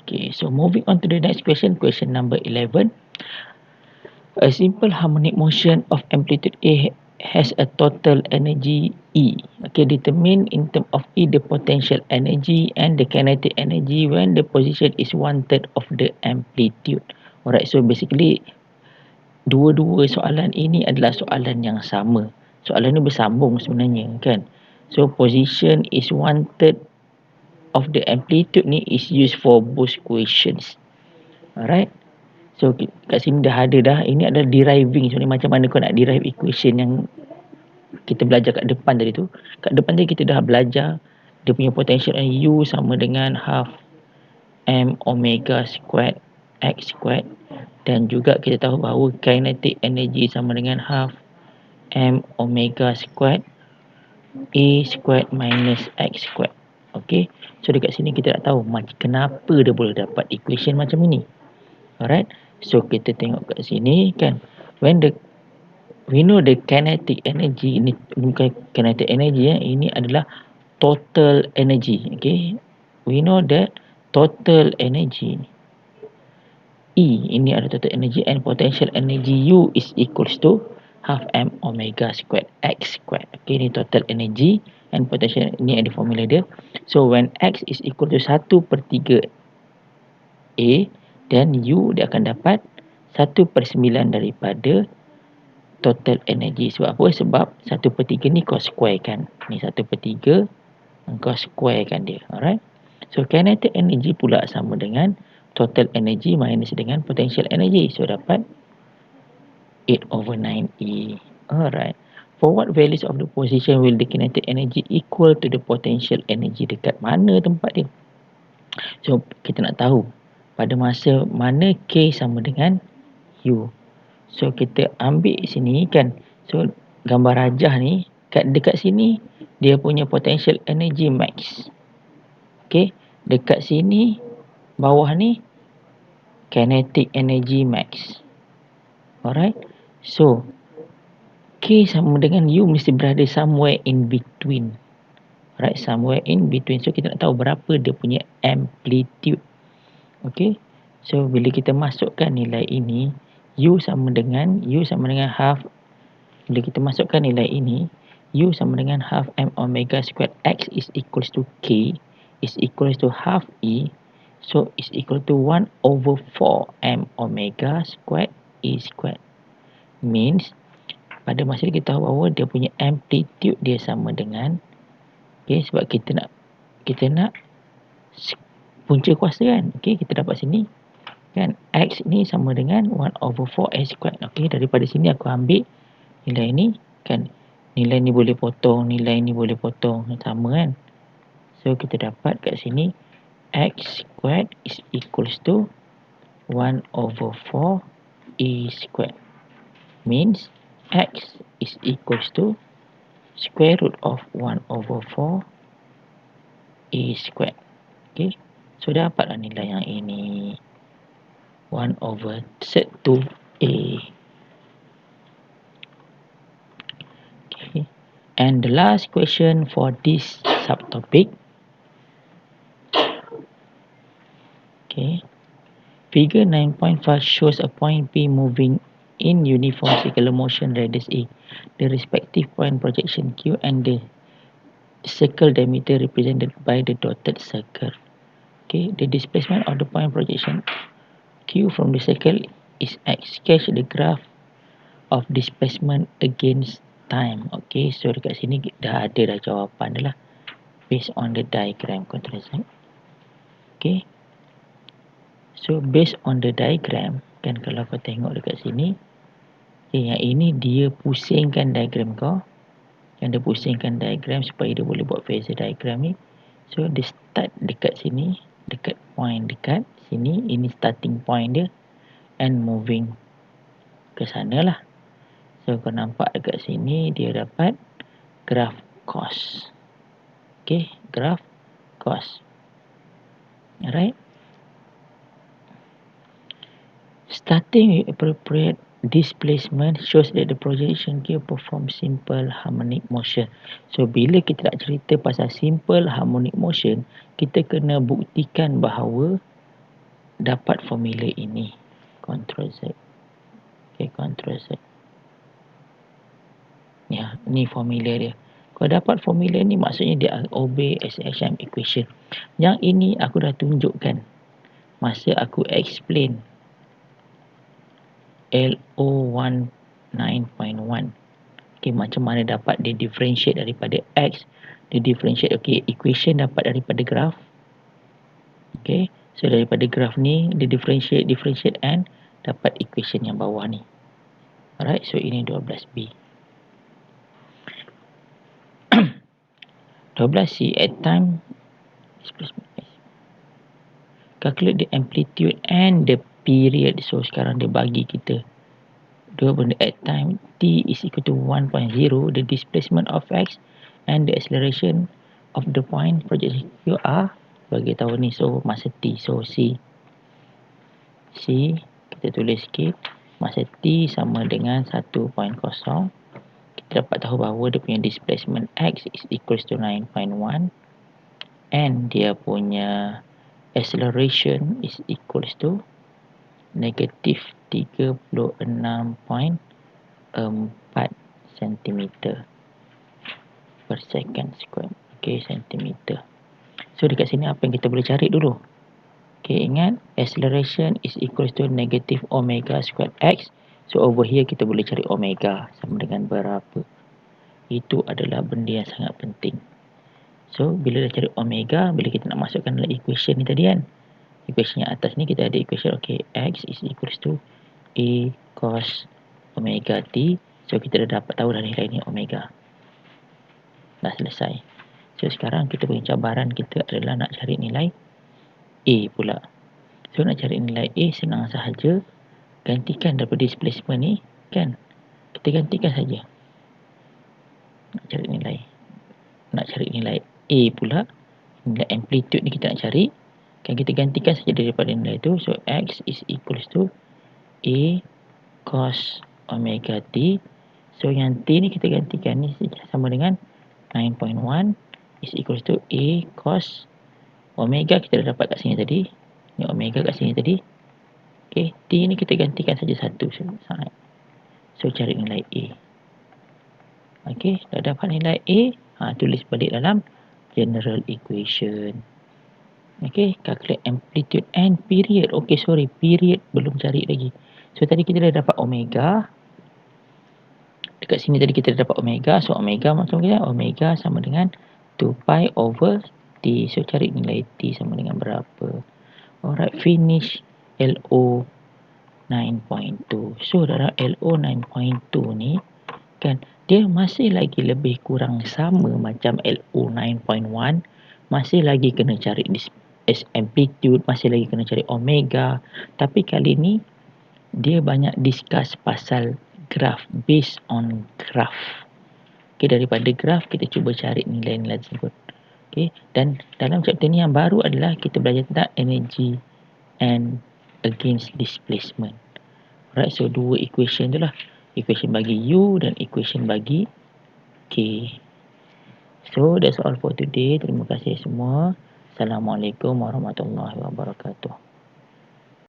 Okay, so moving on to the next question, question number 11. A simple harmonic motion of amplitude A has a total energy E. Okay, determine in terms of E the potential energy and the kinetic energy when the position is 1/3 of the amplitude. Alright, so basically dua-dua soalan ini adalah soalan yang sama. Soalan ni bersambung sebenarnya kan. So position is 1/3 of the amplitude ni is used for both questions. Alright. So kat sini dah ada dah. Ini adalah deriving. So ni macam mana kau nak derive equation yang kita belajar kat depan tadi tu. Kat depan tadi kita dah belajar dia punya potential U sama dengan half m omega squared x squared. Dan juga kita tahu bahawa kinetic energy sama dengan half m omega squared A squared minus x squared. Okay. So dekat sini kita nak tahu kenapa dia boleh dapat equation macam ini. Alright. So kita tengok kat sini kan, when we know the kinetic energy, ini bukan kinetic energy ini adalah total energy. Okay, we know that total energy E ini adalah total energy and potential energy U is equals to half m omega squared x squared. Okay, ini total energy and potential, ini ada formula dia. So when x is equal to 1/3 A, then U dia akan dapat 1/9 daripada total energy. Sebab apa? Sebab 1/3 ni kau square kan. Ni 1/3 kau square kan dia. Alright. So kinetic energy pula sama dengan total energy minus dengan potential energy. So dapat 8/9E. Alright. For what values of the position will the kinetic energy equal to the potential energy? Dekat mana tempat dia? So kita nak tahu pada masa mana K sama dengan U. So kita ambil sini kan. So gambar rajah ni dekat sini dia punya potential energy max. Okay. Dekat sini bawah ni kinetic energy max. Alright. So K sama dengan U mesti berada somewhere in between. Alright, somewhere in between. So kita nak tahu berapa dia punya amplitude. Okay. So bila kita masukkan nilai ini, U sama dengan half. Bila kita masukkan nilai ini, U sama dengan half m omega squared x is equals to K is equals to half E. So is equal to 1/4 m omega squared E squared. Means pada masa ni kita tahu bahawa dia punya amplitude dia sama dengan, okay, sebab kita nak punca kuasa kan. Okay, kita dapat sini kan, X ni sama dengan 1/4 S squared. Okay, daripada sini aku ambil nilai ni kan. Nilai ni boleh potong, nilai ni boleh potong, sama kan. So kita dapat kat sini X squared is equals to 1/4 E squared. Means X is equals to square root of 1/4 E squared. Okay, so dapatlah nilai yang ini 1/2A. Okay. And the last question for this subtopic. Okay. Figure 9.5 shows a point P moving in uniform circular motion radius A. The respective point projection Q and the circle diameter represented by the dotted circle. Okay. The displacement of the point projection Q from the circle is X. Sketch the graph of displacement against time. Okay, so dekat sini dah ada dah jawapan dah lah. Based on the diagram. Okay. So based on the diagram, kan kalau kau tengok dekat sini, okay, yang ini dia pusingkan diagram kau. Yang dia pusingkan diagram supaya dia boleh buat phasor diagram ni. So dia start dekat sini, dekat point dekat sini, ini starting point dia. And moving ke sana lah. So kau nampak dekat sini dia dapat graph cos. Okay, graph cos. Alright. Starting with appropriate displacement shows that the projection Q perform simple harmonic motion. So bila kita nak cerita pasal simple harmonic motion, kita kena buktikan bahawa dapat formula ini, Ctrl Z. Okay, Ctrl Z. Ya, ni formula dia. Kalau dapat formula ni maksudnya dia obey SHM equation. Yang ini aku dah tunjukkan masa aku explain LO 19.1. Okay, macam mana dapat dia differentiate daripada X. Dia differentiate, okay, equation dapat daripada graph. Okay, so daripada graph ni, dia differentiate and dapat equation yang bawah ni. Alright, so ini 12B. 12C, at time, calculate the amplitude and the period. So sekarang dia bagi kita dua benda. At time t is equal to 1.0, the displacement of x and the acceleration of the point projection Q are bagi tahu ni. So masa t, so C kita tulis sikit, masa t sama dengan 1.0. Kita dapat tahu bahawa dia punya displacement x is equals to 9.1 and dia punya acceleration is equals to negatif 36.4 cm per second square. Okay, centimeter. So dekat sini apa yang kita boleh cari dulu? Okay, ingat acceleration is equals to negative omega squared x. So over here kita boleh cari omega sama dengan berapa. Itu adalah benda yang sangat penting. So bila dah cari omega, bila kita nak masukkan dalam equation ni tadi kan, equation yang atas ni kita ada equation, okay, x is equals to a cos omega t. So kita dah dapat tahu dah nilai ni omega. Dah selesai. So sekarang kita punya cabaran kita adalah nak cari nilai a pula. So nak cari nilai a senang sahaja. Gantikan daripada displacement ni kan. Kita gantikan saja. Nak cari nilai a pula. Nilai amplitude ni kita nak cari. Kan kita gantikan saja daripada nilai tu. So x is equals to a cos omega t. So yang t ni kita gantikan ni sama dengan 9.1 is equals to a cos omega kita dah dapat kat sini tadi. Ni omega kat sini tadi. Okay, t ni kita gantikan saja satu. So cari nilai a. Okay, dah dapat nilai a. Tulis balik dalam general equation. Okay, calculate amplitude and period. Okay, sorry, period belum cari lagi. So tadi kita dah dapat omega. Dekat sini tadi kita dah dapat omega. So omega maksudnya omega sama dengan 2 pi over t. So cari nilai t sama dengan berapa. Alright, finish LO 9.2. So dalam LO 9.2 ni kan, dia masih lagi lebih kurang sama macam LO 9.1. Masih lagi kena cari amplitude, masih lagi kena cari omega. Tapi kali ni dia banyak discuss pasal graph, based on graph. Okay, daripada graph kita cuba cari nilai-nilai tersebut. Okay, dan dalam chapter ni yang baru adalah kita belajar tentang energy and against displacement. Alright, so dua equation tu lah. Equation bagi U dan equation bagi K. So that's all for today. Terima kasih semua. Assalamualaikum warahmatullahi wabarakatuh.